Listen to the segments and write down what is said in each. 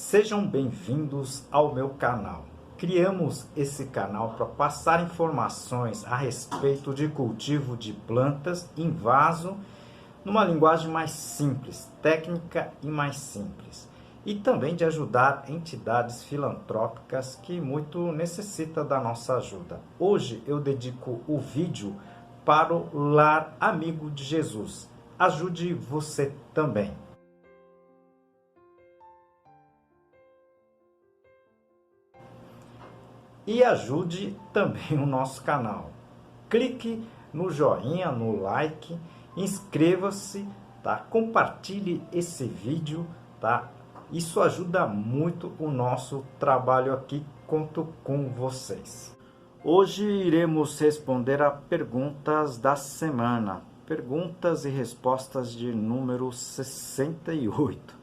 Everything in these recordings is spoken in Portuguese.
Sejam bem-vindos ao meu canal. Criamos esse canal para passar informações a respeito de cultivo de plantas em vaso, numa linguagem mais simples, técnica e mais simples. E também de ajudar entidades filantrópicas que muito necessitam da nossa ajuda. Hoje eu dedico o vídeo para o Lar Amigo de Jesus. Ajude você também. E ajude também o nosso canal. Clique no joinha, no like, inscreva-se, tá? Compartilhe esse vídeo, tá? Isso ajuda muito o nosso trabalho aqui, conto com vocês. Hoje iremos responder a perguntas da semana. Perguntas e respostas de número 68.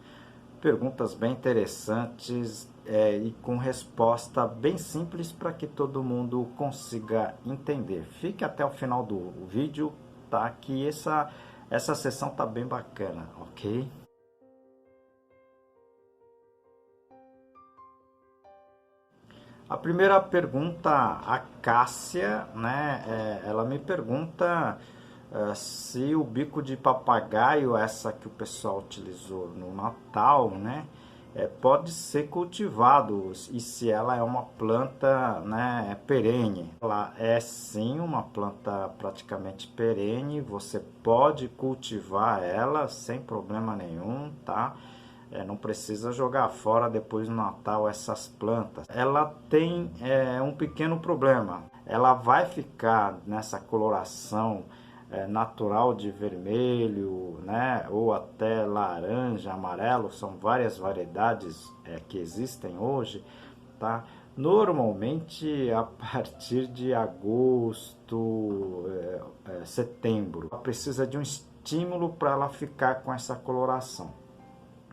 Perguntas bem interessantes e com resposta bem simples para que todo mundo consiga entender. Fique até o final do vídeo, tá? Que essa sessão tá bem bacana, ok? A primeira pergunta, a Cássia, né? Ela me pergunta se o bico de papagaio, essa que o pessoal utilizou no Natal, né, pode ser cultivado e se ela é uma planta, né, perene. Ela é sim uma planta praticamente perene, você pode cultivar ela sem problema nenhum, tá? Não precisa jogar fora depois do Natal essas plantas. Ela tem um pequeno problema, ela vai ficar nessa coloração natural de vermelho, né, ou até laranja, amarelo, são várias variedades que existem hoje, tá? Normalmente a partir de agosto, setembro, precisa de um estímulo para ela ficar com essa coloração.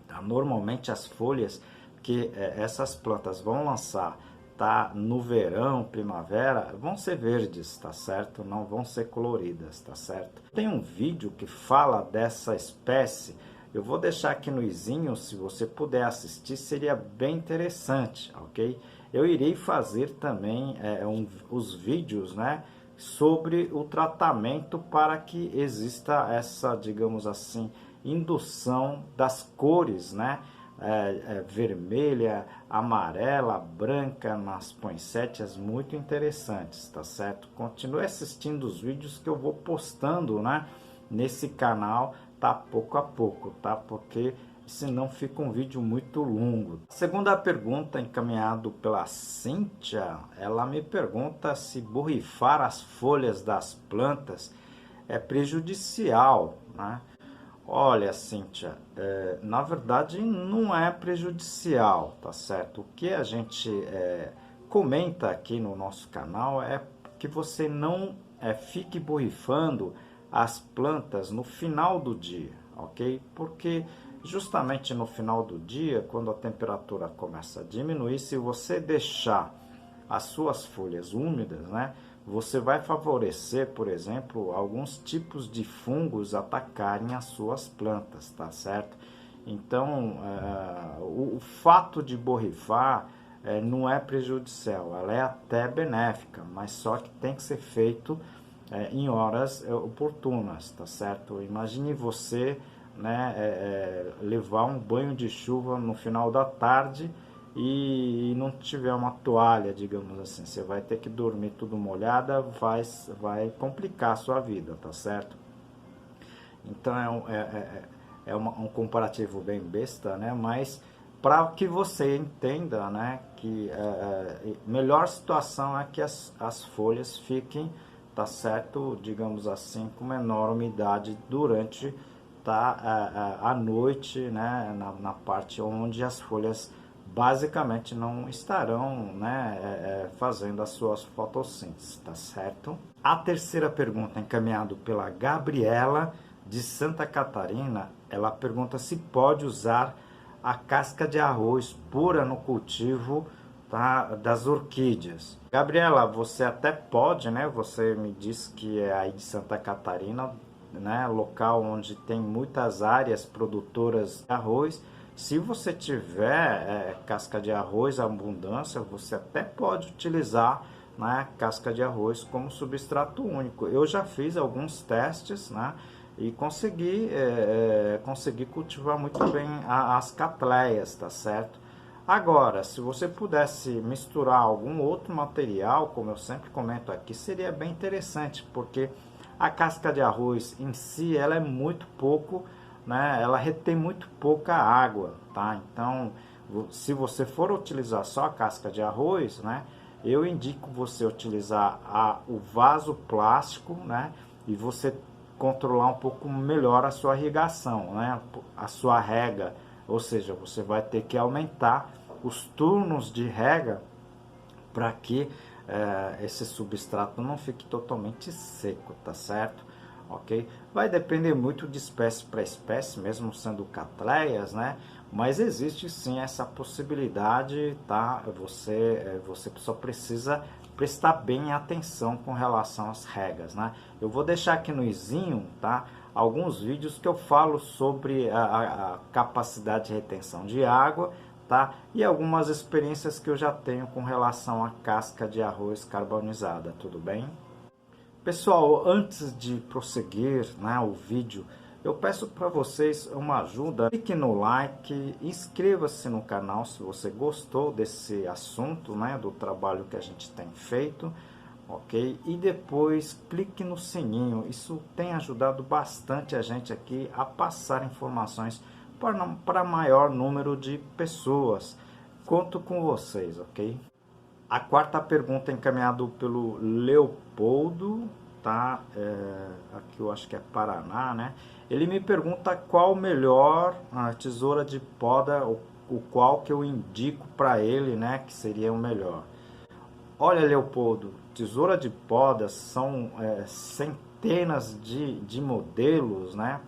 Tá? Normalmente as folhas que essas plantas vão lançar, tá, no verão, primavera, vão ser verdes, tá certo? Não vão ser coloridas, tá certo? Tem um vídeo que fala dessa espécie, eu vou deixar aqui no izinho, se você puder assistir, seria bem interessante, ok? Eu irei fazer também os vídeos, né, sobre o tratamento para que exista essa, digamos assim, indução das cores, né? Vermelha, amarela, branca nas poinsettias, muito interessantes, tá certo? Continue assistindo os vídeos que eu vou postando, né, nesse canal, tá, pouco a pouco, tá? Porque senão fica um vídeo muito longo. Segunda pergunta, encaminhado pela Cíntia, ela me pergunta se borrifar as folhas das plantas é prejudicial, né? Olha, Cíntia, na verdade não é prejudicial, tá certo? O que a gente comenta aqui no nosso canal é que você não fique borrifando as plantas no final do dia, ok? Porque justamente no final do dia, quando a temperatura começa a diminuir, se você deixar as suas folhas úmidas, né, você vai favorecer, por exemplo, alguns tipos de fungos atacarem as suas plantas, tá certo? Então, o fato de borrifar não é prejudicial, ela é até benéfica, mas só que tem que ser feito em horas oportunas, tá certo? Imagine você, né, levar um banho de chuva no final da tarde e não tiver uma toalha, digamos assim, você vai ter que dormir tudo molhada, vai complicar a sua vida, tá certo? Então um comparativo bem besta, né? Mas para que você entenda, né, que melhor situação é que as folhas fiquem, tá certo, digamos assim, com menor umidade durante, tá, a noite, né, na parte onde as folhas basicamente não estarão, né, fazendo as suas fotossíntese, tá certo? A terceira pergunta, encaminhada pela Gabriela de Santa Catarina, ela pergunta se pode usar a casca de arroz pura no cultivo, tá, das orquídeas. Gabriela, você até pode, né? Você me disse que é aí de Santa Catarina, né, local onde tem muitas áreas produtoras de arroz. Se você tiver casca de arroz abundância, você até pode utilizar, né, casca de arroz como substrato único. Eu já fiz alguns testes, né, e consegui cultivar muito bem as catleias, tá certo? Agora, se você pudesse misturar algum outro material, como eu sempre comento aqui, seria bem interessante, porque a casca de arroz em si, ela é muito pouco, né? Ela retém muito pouca água, tá? Então, se você for utilizar só a casca de arroz, né? Eu indico você utilizar o vaso plástico, né? E você controlar um pouco melhor a sua irrigação, né? A sua rega, ou seja, você vai ter que aumentar os turnos de rega para que esse substrato não fique totalmente seco, tá certo? Ok? Vai depender muito de espécie para espécie, mesmo sendo catleias, né? Mas existe sim essa possibilidade, tá? Você só precisa prestar bem atenção com relação às regas, né? Eu vou deixar aqui no izinho, tá? Alguns vídeos que eu falo sobre a capacidade de retenção de água, tá? E algumas experiências que eu já tenho com relação à casca de arroz carbonizada, tudo bem? Pessoal, antes de prosseguir, né, o vídeo, eu peço para vocês uma ajuda. Clique no like, inscreva-se no canal se você gostou desse assunto, né, do trabalho que a gente tem feito, ok? E depois clique no sininho. Isso tem ajudado bastante a gente aqui a passar informações para maior número de pessoas. Conto com vocês, ok? A quarta pergunta é encaminhada pelo Leopoldo, tá? Aqui eu acho que é Paraná, né? Ele me pergunta qual melhor tesoura de poda, o qual que eu indico para ele, né? Que seria o melhor. Olha, Leopoldo, tesoura de poda são centenas de modelos, né?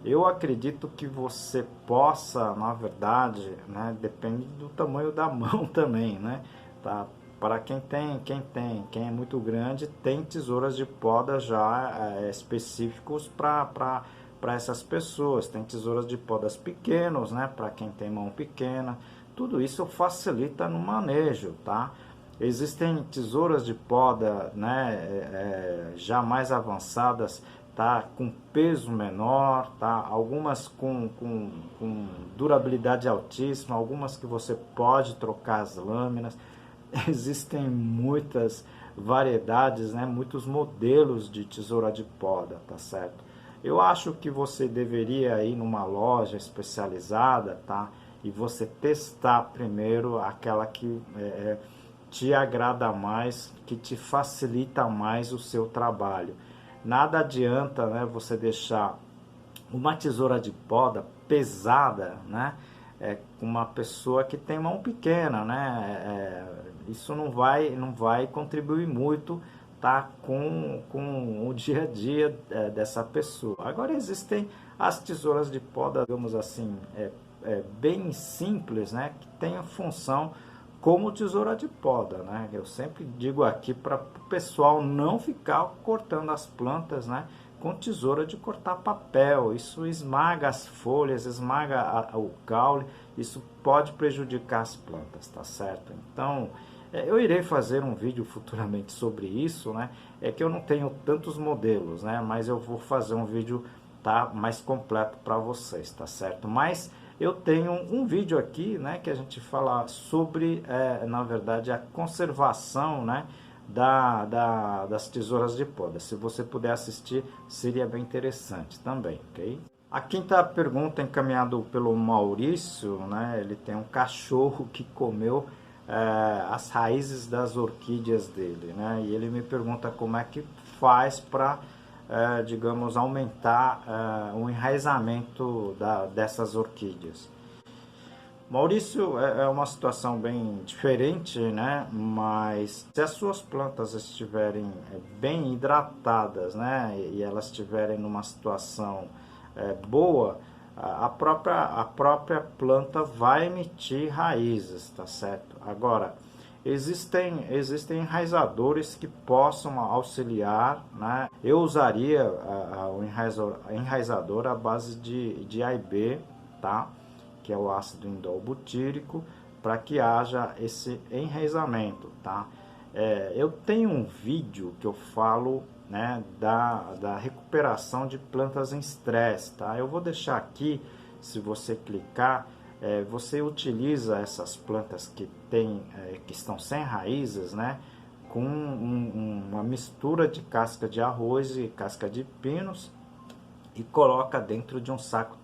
Eu acredito que você possa, na verdade, né, depende do tamanho da mão também, né? Tá? Para quem é muito grande, tem tesouras de poda já específicos para essas pessoas. Tem tesouras de podas pequenos, né? Para quem tem mão pequena. Tudo isso facilita no manejo, tá? Existem tesouras de poda, né, já mais avançadas, tá, com peso menor, tá, algumas com durabilidade altíssima, algumas que você pode trocar as lâminas. Existem muitas variedades, né, muitos modelos de tesoura de poda, tá certo? Eu acho que você deveria ir numa loja especializada, tá, e você testar primeiro aquela que te agrada mais, que te facilita mais o seu trabalho. Nada adianta, né, você deixar uma tesoura de poda pesada, né, com uma pessoa que tem mão pequena, né, isso não vai contribuir muito, tá, com o dia a dia dessa pessoa. Agora existem as tesouras de poda, digamos assim, bem simples, né, que tem a função como tesoura de poda, né? Eu sempre digo aqui para o pessoal não ficar cortando as plantas, né, com tesoura de cortar papel. Isso esmaga as folhas, esmaga o caule, isso pode prejudicar as plantas, tá certo? Então, eu irei fazer um vídeo futuramente sobre isso, né? É que eu não tenho tantos modelos, né? Mas eu vou fazer um vídeo, tá, mais completo para vocês, tá certo? Mas eu tenho um vídeo aqui, né, que a gente fala sobre, na verdade, a conservação, né, das tesouras de poda. Se você puder assistir, seria bem interessante também, ok? A quinta pergunta encaminhada pelo Maurício, né, ele tem um cachorro que comeu as raízes das orquídeas dele, né, e ele me pergunta como é que faz para digamos, aumentar o enraizamento dessas orquídeas. Maurício, é uma situação bem diferente, né? Mas se as suas plantas estiverem bem hidratadas, né? E elas estiverem numa situação boa, a própria planta vai emitir raízes, tá certo? Agora, existem enraizadores que possam auxiliar, né? Eu usaria o enraizador à base de A e B, tá? que é o ácido indol-butírico, para que haja esse enraizamento, tá? Eu tenho um vídeo que eu falo, né, da recuperação de plantas em estresse, tá? Eu vou deixar aqui, se você clicar, você utiliza essas plantas que estão sem raízes, né, com uma mistura de casca de arroz e casca de pinos, e coloca dentro de um saco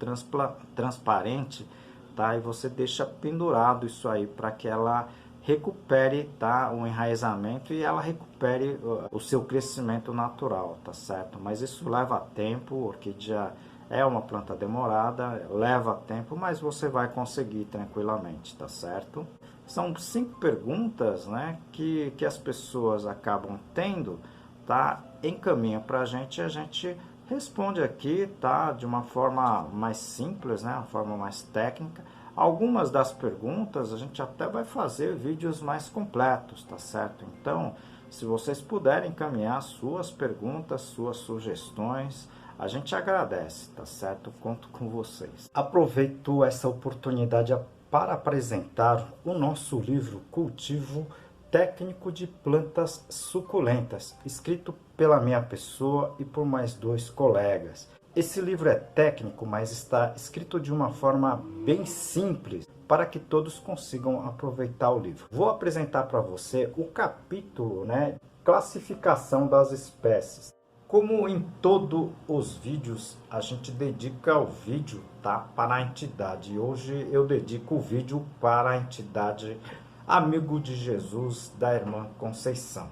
transparente, tá? E você deixa pendurado isso aí para que ela recupere, tá, o enraizamento e ela recupere o seu crescimento natural, tá certo? Mas isso leva tempo, orquídea é uma planta demorada, leva tempo, mas você vai conseguir tranquilamente, tá certo? São 5 perguntas, né, que as pessoas acabam tendo, tá? Encaminha para a gente e a gente responde aqui, tá? De uma forma mais simples, né? Uma forma mais técnica. Algumas das perguntas a gente até vai fazer vídeos mais completos, tá certo? Então, se vocês puderem encaminhar suas perguntas, suas sugestões, a gente agradece, tá certo? Conto com vocês. Aproveito essa oportunidade para apresentar o nosso livro Cultivo Técnico de Plantas Suculentas, escrito pela minha pessoa e por mais 2 colegas. Esse livro é técnico, mas está escrito de uma forma bem simples para que todos consigam aproveitar o livro. Vou apresentar para você o capítulo, né, classificação das espécies. Como em todos os vídeos, a gente dedica o vídeo, tá, para a entidade. Hoje eu dedico o vídeo para a entidade Amigo de Jesus da Irmã Conceição.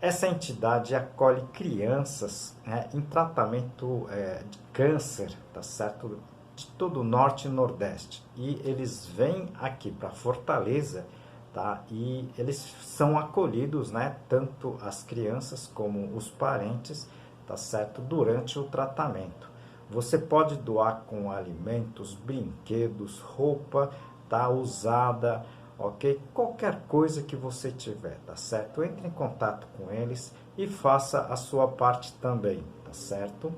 Essa entidade acolhe crianças, né, em tratamento de câncer, tá certo? De todo o norte e nordeste. E eles vêm aqui para Fortaleza, tá? E eles são acolhidos, né, tanto as crianças como os parentes, tá certo? Durante o tratamento. Você pode doar com alimentos, brinquedos, roupa, tá, usada, ok? Qualquer coisa que você tiver, tá certo? Entre em contato com eles e faça a sua parte também, tá certo?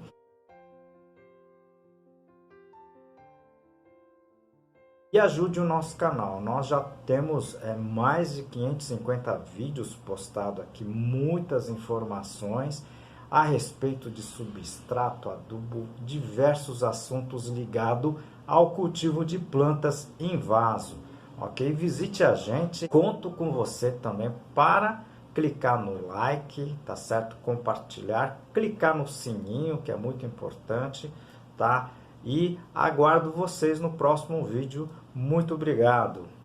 E ajude o nosso canal. Nós já temos mais de 550 vídeos postados aqui, muitas informações a respeito de substrato, adubo, diversos assuntos ligados ao cultivo de plantas em vaso. Ok? Visite a gente, conto com você também para clicar no like, tá certo? Compartilhar, clicar no sininho, que é muito importante, tá? E aguardo vocês no próximo vídeo. Muito obrigado!